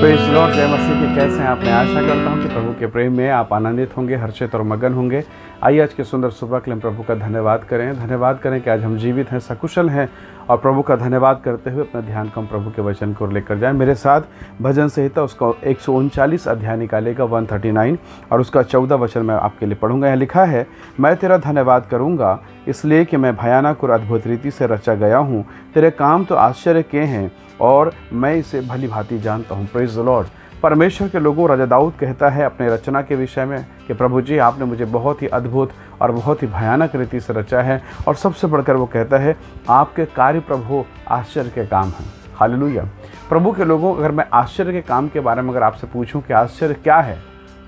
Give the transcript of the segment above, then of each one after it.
Praise Lord, जय मसीह की। कैसे हैं आप? मैं आशा करता हूं कि प्रभु के प्रेम में आप आनंदित होंगे, हर्षित और मगन होंगे। आइए आज के सुंदर सुबह के लिए हम प्रभु का धन्यवाद करें कि आज हम जीवित हैं, सकुशल हैं, और प्रभु का धन्यवाद करते हुए अपना ध्यान को हम प्रभु के वचन को लेकर जाएं। मेरे साथ भजन संहिता उसका 139 अध्याय निकालेगा, 139, और उसका 14 वचन मैं आपके लिए पढ़ूंगा। यहाँ लिखा है, मैं तेरा धन्यवाद करूँगा इसलिए कि मैं भयानक और अद्भुत रीति से रचा गया हूँ। तेरे काम तो आश्चर्य के हैं और मैं इसे भली भांति जानता हूँ। Praise the Lord. परमेश्वर के लोगों, राजा दाऊद कहता है अपने रचना के विषय में कि प्रभु जी, आपने मुझे बहुत ही अद्भुत और बहुत ही भयानक रीति से रचा है। और सबसे बढ़कर वो कहता है, आपके कार्य प्रभु आश्चर्य के काम हैं। हालेलुया। प्रभु के लोगों, अगर मैं आश्चर्य के काम के बारे में अगर आपसे पूछूं कि आश्चर्य क्या है,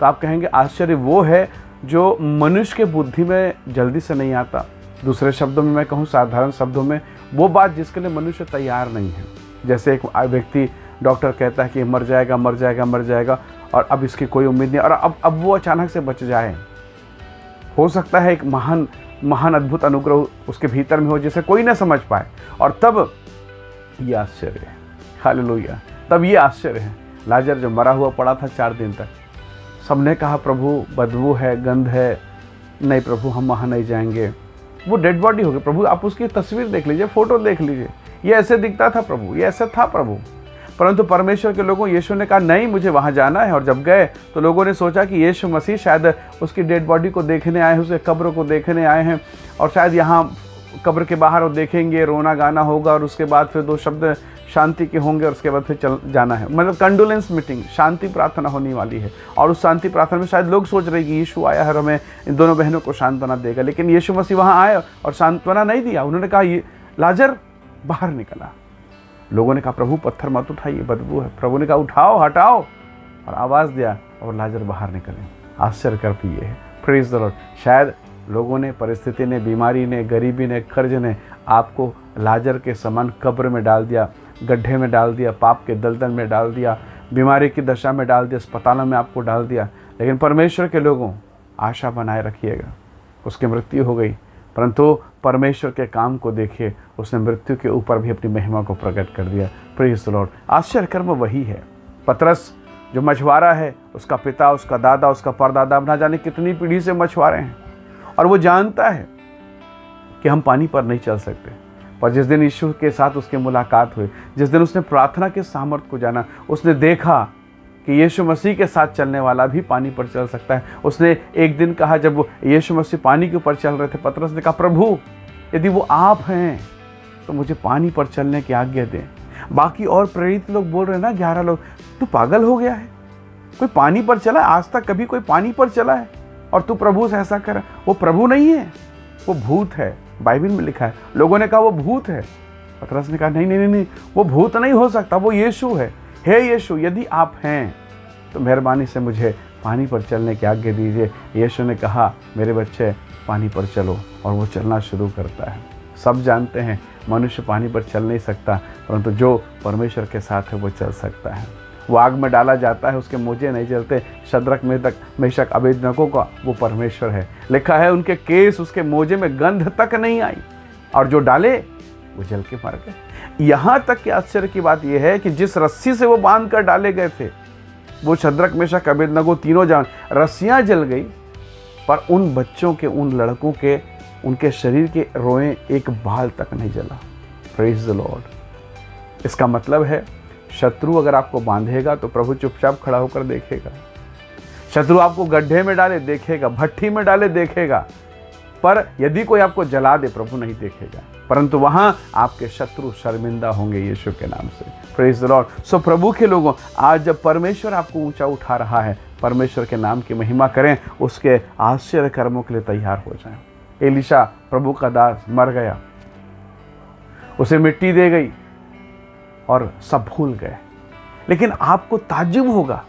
तो आप कहेंगे आश्चर्य वो है जो मनुष्य के बुद्धि में जल्दी से नहीं आता। दूसरे शब्दों में मैं कहूँ, साधारण शब्दों में, वो बात जिसके लिए मनुष्य तैयार नहीं है। जैसे एक व्यक्ति, डॉक्टर कहता है कि मर जाएगा, और अब इसकी कोई उम्मीद नहीं, और अब वो अचानक से बच जाए। हो सकता है एक महान अद्भुत अनुग्रह उसके भीतर में हो जिसे कोई ना समझ पाए, और तब ये आश्चर्य है। हालेलुया। तब ये आश्चर्य है। लाजर जो मरा हुआ पड़ा था 4 दिन तक, सबने कहा प्रभु बदबू है, गंध है, नहीं प्रभु हम वहाँ नहीं जाएंगे। वो डेड बॉडी हो गई। प्रभु आप उसकी तस्वीर देख लीजिए, फोटो देख लीजिए, ये ऐसे दिखता था प्रभु, ये ऐसा था प्रभु। परंतु परमेश्वर के लोगों, यीशु ने कहा नहीं, मुझे वहाँ जाना है। और जब गए तो लोगों ने सोचा कि यीशु मसीह शायद उसकी डेड बॉडी को देखने आए हैं, उसके कब्र को देखने आए हैं, और शायद यहाँ कब्र के बाहर वो देखेंगे, रोना गाना होगा, और उसके बाद फिर 2 शब्द शांति के होंगे, और उसके बाद फिर चल जाना है। मतलब कंडोलेंस मीटिंग, शांति प्रार्थना होने वाली है। और उस शांति प्रार्थना में शायद लोग सोच रहे कि यीशु आया है, हमें इन दोनों बहनों को सांत्वना देगा। लेकिन यीशु मसीह वहाँ आए और सांत्वना नहीं दिया। उन्होंने कहा ये लाजर बाहर निकला। लोगों ने कहा प्रभु पत्थर मत उठाइए, बदबू है। प्रभु ने कहा उठाओ, हटाओ, और आवाज़ दिया और लाजर बाहर निकले। आश्चर्य कर भी ये है। Praise the Lord. शायद लोगों ने, परिस्थिति ने, बीमारी ने, गरीबी ने, कर्ज ने आपको लाजर के समान कब्र में डाल दिया, गड्ढे में डाल दिया, पाप के दलदल में डाल दिया, बीमारी की दशा में डाल दिया, अस्पतालों में आपको डाल दिया। लेकिन परमेश्वर के लोगों, आशा बनाए रखिएगा। उसकी मृत्यु हो गई, परंतु परमेश्वर के काम को देखिए, उसने मृत्यु के ऊपर भी अपनी महिमा को प्रकट कर दिया। Praise the Lord. आश्चर्य कर्म वही है। पतरस जो मछुआरा है, उसका पिता, उसका दादा, उसका परदादा ना जाने कितनी पीढ़ी से मछुआरे हैं, और वो जानता है कि हम पानी पर नहीं चल सकते। पर जिस दिन यीशु के साथ उसकी मुलाकात हुई, जिस दिन उसने प्रार्थना के सामर्थ्य को जाना, उसने देखा कि यीशु मसीह के साथ चलने वाला भी पानी पर चल सकता है। उसने एक दिन कहा, जब वो यीशु मसीह पानी के ऊपर चल रहे थे, पतरस ने कहा प्रभु यदि वो आप हैं तो मुझे पानी पर चलने की आज्ञा दें। बाकी और प्रेरित लोग बोल रहे हैं ना, 11 लोग, तू पागल हो गया है, कोई पानी पर चला है? आज तक कभी कोई पानी पर चला है और तू प्रभु से ऐसा कर? वो प्रभु नहीं है, वो भूत है। बाइबल में लिखा है। लोगों ने कहा वो भूत है। पतरस ने कहा नहीं, वो भूत नहीं हो सकता, वो यीशु है। हे यीशु, यदि आप हैं तो मेहरबानी से मुझे पानी पर चलने की आज्ञा दीजिए। यीशु ने कहा मेरे बच्चे पानी पर चलो, और वो चलना शुरू करता है। सब जानते हैं मनुष्य पानी पर चल नहीं सकता, परंतु जो परमेश्वर के साथ है वो चल सकता है। वो आग में डाला जाता है, उसके मोजे नहीं जलते। शद्रक मेशक अबेदनगो का वो परमेश्वर है। लिखा है उनके केस, उसके मोजे में गंध तक नहीं आई, और जो डाले वो जल के मर गए। यहाँ तक कि आश्चर्य की बात यह है कि जिस रस्सी से वो बांध कर डाले गए थे, वो शद्रक मेशक अबेदनगो तीनों जान, रस्सियाँ जल गई, पर उन बच्चों के, उन लड़कों के, उनके शरीर के रोएं एक बाल तक नहीं जला। Praise the Lord. इसका मतलब है शत्रु अगर आपको बांधेगा तो प्रभु चुपचाप खड़ा होकर देखेगा। शत्रु आपको गड्ढे में डाले देखेगा, भट्ठी में डाले देखेगा, पर यदि कोई आपको जला दे प्रभु नहीं देखेगा। परंतु वहां आपके शत्रु शर्मिंदा होंगे यीशु के नाम से। Praise the lord. सो प्रभु के लोगों, आज जब परमेश्वर आपको ऊंचा उठा रहा है, परमेश्वर के नाम की महिमा करें, उसके आश्चर्य कर्मों के लिए तैयार हो जाएं। एलीशा प्रभु का दास मर गया, उसे मिट्टी दे गई और सब भूल गए। लेकिन आपको ताज्जुब होगा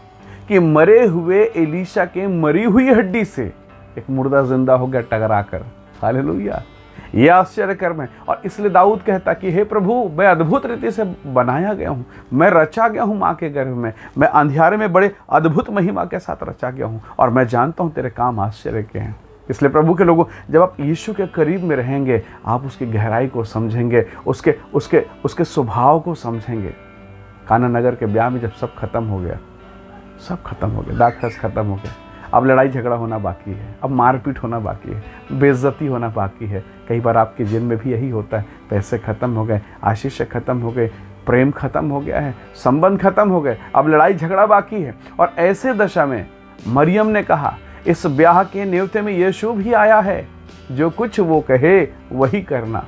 कि मरे हुए एलीशा के मरी हुई हड्डी से एक मुर्दा जिंदा हो गया टकराकर। हालेलुया। यह आश्चर्य कर्म है। और इसलिए दाऊद कहता कि हे प्रभु, मैं अद्भुत रीति से बनाया गया हूँ, मैं रचा गया हूँ माँ के गर्भ में, मैं अंधियारे में बड़े अद्भुत महिमा के साथ रचा गया हूँ, और मैं जानता हूँ तेरे काम आश्चर्य के हैं। इसलिए प्रभु के लोगों, जब आप यीशु के करीब में रहेंगे, आप उसकी गहराई को समझेंगे, उसके स्वभाव को समझेंगे। कान्हा नगर के ब्याह में जब सब खत्म हो गया, सब खत्म हो गया, दाखरस खत्म हो गया, अब लड़ाई झगड़ा होना बाकी है, अब मारपीट होना बाकी है, बेइज्जती होना बाकी है। कई बार आपके जीवन में भी यही होता है, पैसे खत्म हो गए, आशीष खत्म हो गए, प्रेम खत्म हो गया है, संबंध खत्म हो गए, अब लड़ाई झगड़ा बाकी है। और ऐसे दशा में मरियम ने कहा, इस ब्याह के न्योते में यीशु भी आया है, जो कुछ वो कहे वही करना।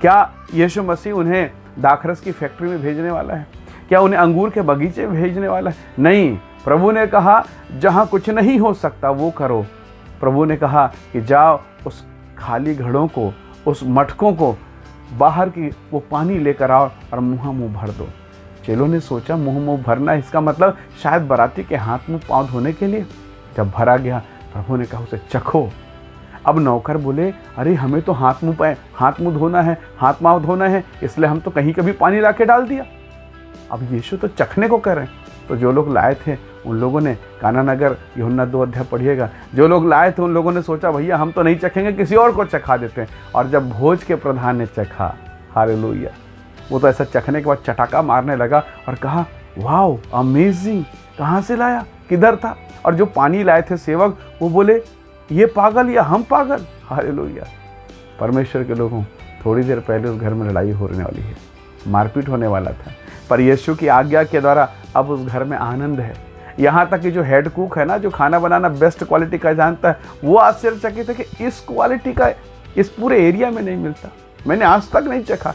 क्या यीशु मसीह उन्हें दाखरस की फैक्ट्री में भेजने वाला है? क्या उन्हें अंगूर के बगीचे में भेजने वाला है? नहीं, प्रभु ने कहा जहाँ कुछ नहीं हो सकता वो करो। प्रभु ने कहा कि जाओ उस खाली घड़ों को, उस मटकों को बाहर की वो पानी लेकर आओ और मुँह भर दो। चेलों ने सोचा मुँह भरना, इसका मतलब शायद बाराती के हाथ मुँह पाँव धोने के लिए। जब भरा गया, प्रभु ने कहा उसे चखो। अब नौकर बोले, अरे हमें तो हाथ मुँह धोना है, हाथ पाँव धोना है, इसलिए हम तो कहीं कभी पानी ला के डाल दिया। अब यीशु तो चखने को कर रहे हैं। तो जो लोग लाए थे उन लोगों ने, कान्हा नगर यूहन्ना 2 अध्याय पढ़िएगा, जो लोग लाए थे उन लोगों ने सोचा भैया हम तो नहीं चखेंगे, किसी और को चखा देते हैं। और जब भोज के प्रधान ने चखा, हालेलुया, वो तो ऐसा चखने के बाद चटाका मारने लगा और कहा वाओ अमेजिंग, कहाँ से लाया, किधर था? और जो पानी लाए थे सेवक, वो बोले ये पागल या हम पागल। हालेलुया। परमेश्वर के लोगों, थोड़ी देर पहले उस घर में लड़ाई होने वाली है, मारपीट होने वाला था, पर यीशु की आज्ञा के द्वारा अब उस घर में आनंद है। यहाँ तक कि जो हेड कुक है ना, जो खाना बनाना बेस्ट क्वालिटी का जानता है, वो आश्चर्यचकित है कि इस क्वालिटी का इस पूरे एरिया में नहीं मिलता, मैंने आज तक नहीं चखा।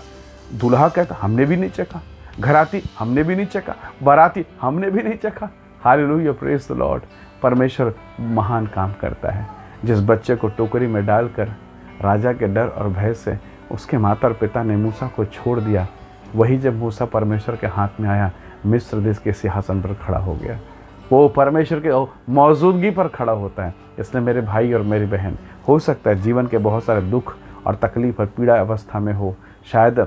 दूल्हा कहता हमने भी नहीं चखा, घराती हमने भी नहीं चखा, बाराती हमने भी नहीं चखा। Hallelujah, praise the Lord. परमेश्वर महान काम करता है। जिस बच्चे को टोकरी में डालकर राजा के डर और भय से उसके माता और पिता ने मूसा को छोड़ दिया, वही जब मूसा परमेश्वर के हाथ में आया, मिस्र देश के सिंहासन पर खड़ा हो गया। वो परमेश्वर के मौजूदगी पर खड़ा होता है। इसलिए मेरे भाई और मेरी बहन, हो सकता है जीवन के बहुत सारे दुख और तकलीफ और पीड़ा अवस्था में हो, शायद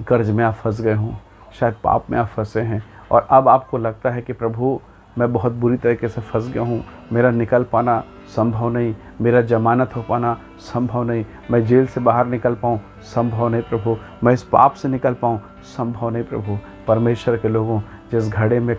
कर्ज में आप फंस गए हों, शायद पाप में आप फंसे हैं और अब आपको लगता है कि प्रभु मैं बहुत बुरी तरीके से फंस गया हूँ, मेरा निकल पाना संभव नहीं, मेरा जमानत हो पाना संभव नहीं, मैं जेल से बाहर निकल पाऊँ संभव नहीं प्रभु, मैं इस पाप से निकल पाऊँ संभव नहीं प्रभु। परमेश्वर के लोगों, जिस घड़े में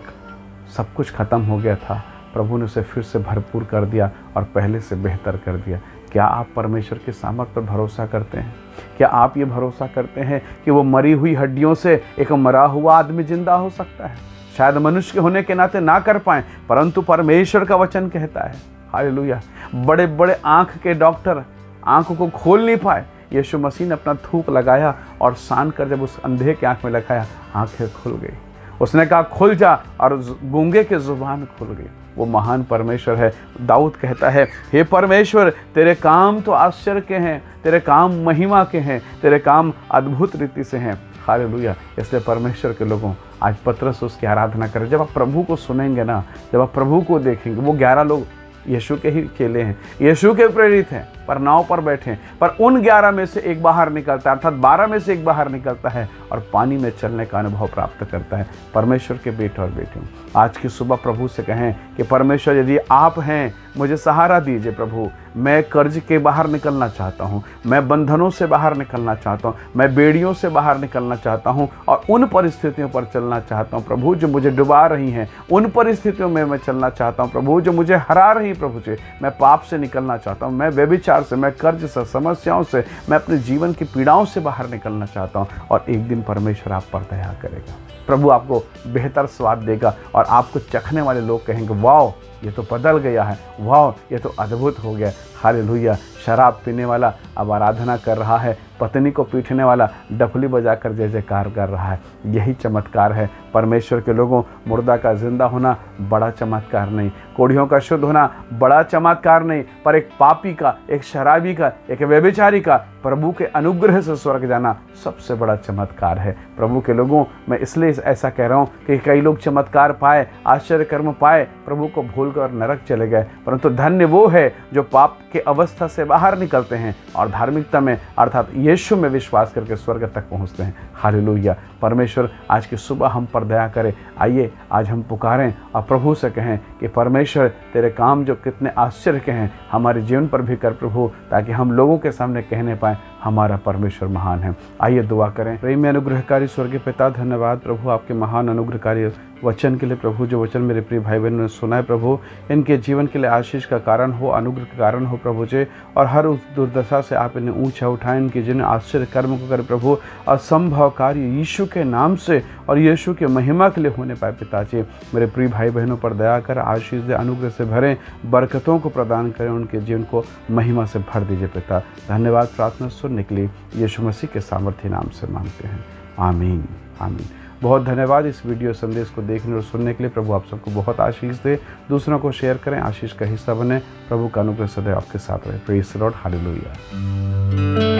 सब कुछ ख़त्म हो गया था, प्रभु ने उसे फिर से भरपूर कर दिया और पहले से बेहतर कर दिया। क्या आप परमेश्वर के सामर्थ पर भरोसा करते हैं? क्या आप ये भरोसा करते हैं कि वो मरी हुई हड्डियों से एक मरा हुआ आदमी जिंदा हो सकता है? शायद मनुष्य के होने के नाते ना कर पाएं, परंतु परमेश्वर का वचन कहता है, हालेलुया। बड़े बड़े आँख के डॉक्टर आँख को खोल नहीं पाए, यीशु मसीह ने अपना थूक लगाया और सान कर जब उस अंधे के आँख में लगाया, आँखें खुल गई। उसने कहा खुल जा, और गूंगे के जुबान खुल गई। वो महान परमेश्वर है। दाऊद कहता है, हे परमेश्वर तेरे काम तो आश्चर्य के हैं, तेरे काम महिमा के हैं, तेरे काम अद्भुत रीति से हैं। हालेलुया। इसलिए परमेश्वर के लोगों, आज पतरस उसकी आराधना करें। जब आप प्रभु को सुनेंगे ना, जब आप प्रभु को देखेंगे, वो 11 लोग यीशु के ही चेले हैं, यीशु के प्रेरित हैं, पर नाव पर बैठे हैं, पर उन 11 में से एक बाहर निकलता है, अर्थात 12 में से एक बाहर निकलता है और पानी में चलने का अनुभव प्राप्त करता है। परमेश्वर के बेटे और बेटियों, आज की सुबह प्रभु से कहें कि परमेश्वर यदि आप हैं, मुझे सहारा दीजिए प्रभु। मैं कर्ज के बाहर निकलना चाहता हूँ, मैं बंधनों से बाहर निकलना चाहता हूँ, मैं बेड़ियों से बाहर निकलना चाहता हूँ और उन परिस्थितियों पर चलना चाहता हूँ प्रभु जो मुझे डुबा रही हैं। उन परिस्थितियों में मैं चलना चाहता हूँ प्रभु जो मुझे हरा रही। प्रभु से मैं पाप से निकलना चाहता हूँ, मैं व्यभिचार से, मैं कर्ज से, समस्याओं से, मैं अपने जीवन की पीड़ाओं से बाहर निकलना चाहता हूँ। और एक दिन परमेश्वर आप पर दया करेगा, प्रभु आपको बेहतर स्वाद देगा और आपको चखने वाले लोग कहेंगे वाह ये तो बदल गया है, वाह ये तो अद्भुत हो गया। हालेलुया। शराब पीने वाला अब आराधना कर रहा है, पत्नी को पीटने वाला डफली बजाकर जय जयकार कर रहा है। यही चमत्कार है परमेश्वर के लोगों। मुर्दा का जिंदा होना बड़ा चमत्कार नहीं, कोढ़ियों का शुद्ध होना बड़ा चमत्कार नहीं, पर एक पापी का, एक शराबी का, एक व्यभिचारी का प्रभु के अनुग्रह से स्वर्ग जाना सबसे बड़ा चमत्कार है। प्रभु के लोगों, मैं इसलिए ऐसा कह रहा हूँ कि कई लोग चमत्कार पाए, आश्चर्य कर्म पाए, प्रभु को भूलकर नरक चले गए, परंतु धन्य वो है जो पाप के अवस्था से बाहर निकलते हैं और धार्मिकता में अर्थात यीशु में विश्वास करके स्वर्ग तक पहुंचते हैं। हालेलुया। परमेश्वर आज की सुबह हम पर दया करे। आइए आज हम पुकारें और प्रभु से कहें कि परमेश्वर तेरे काम जो कितने आश्चर्य के हैं हमारे जीवन पर भी कर प्रभु, ताकि हम लोगों के सामने कहने पाएं हमारा परमेश्वर महान है। आइए दुआ करें। प्रेमी अनुग्रहकारी स्वर्गीय पिता, धन्यवाद प्रभु आपके महान अनुग्रहकारी वचन के लिए प्रभु। जो वचन मेरे प्रिय भाई बहनों ने सुना है प्रभु, इनके जीवन के लिए आशीष का कारण हो, अनुग्रह का कारण हो प्रभु जी। और हर उस दुर्दशा से आप इन्हें ऊंचा उठाएं, इनके जिन्हें आश्चर्य कर्म को करें प्रभु। असंभव कार्य यीशु के नाम से और यीशु के महिमा के लिए होने पाए पिताजी। मेरे प्रिय भाई बहनों पर दया कर, आशीष दे, अनुग्रह से भरें, बरकतों को प्रदान करें, उनके जीवन को महिमा से भर दीजिए पिता। धन्यवाद प्रार्थना सुनने के लिए यीशु मसीह के सामर्थ्य नाम से मांगते हैं, आमीन आमीन। बहुत धन्यवाद इस वीडियो संदेश को देखने और सुनने के लिए। प्रभु आप सबको बहुत आशीष दे। दूसरों को शेयर करें, आशीष का हिस्सा बने। प्रभु का अनुग्रह सदैव आपके साथ रहे। Praise the Lord, hallelujah.